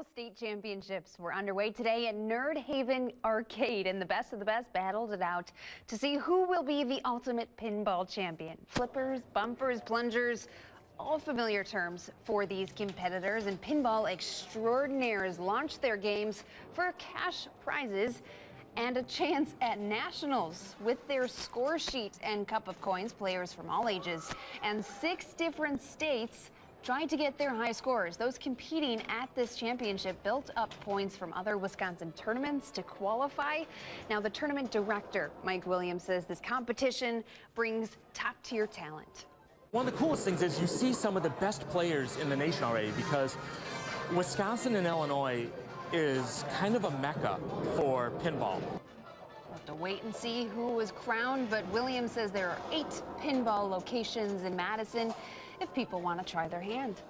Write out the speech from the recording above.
State championships were underway today at Nerd Haven Arcade, and the best of the best battled it out to see who will be the ultimate pinball champion. Flippers, bumpers, plungers, all familiar terms for these competitors, and pinball extraordinaires launched their games for cash prizes and a chance at nationals. With their score sheet and cup of coins, players from all ages and 6 different states tried to get their high scores. Those competing at this championship built up points from other Wisconsin tournaments to qualify. Now, the tournament director, Mike Williams, says this competition brings top-tier talent. One of the coolest things is you see some of the best players in the nation already, because Wisconsin and Illinois is kind of a mecca for pinball. We'll have to wait and see who was crowned, but Williams says there are 8 pinball locations in Madison if people want to try their hand.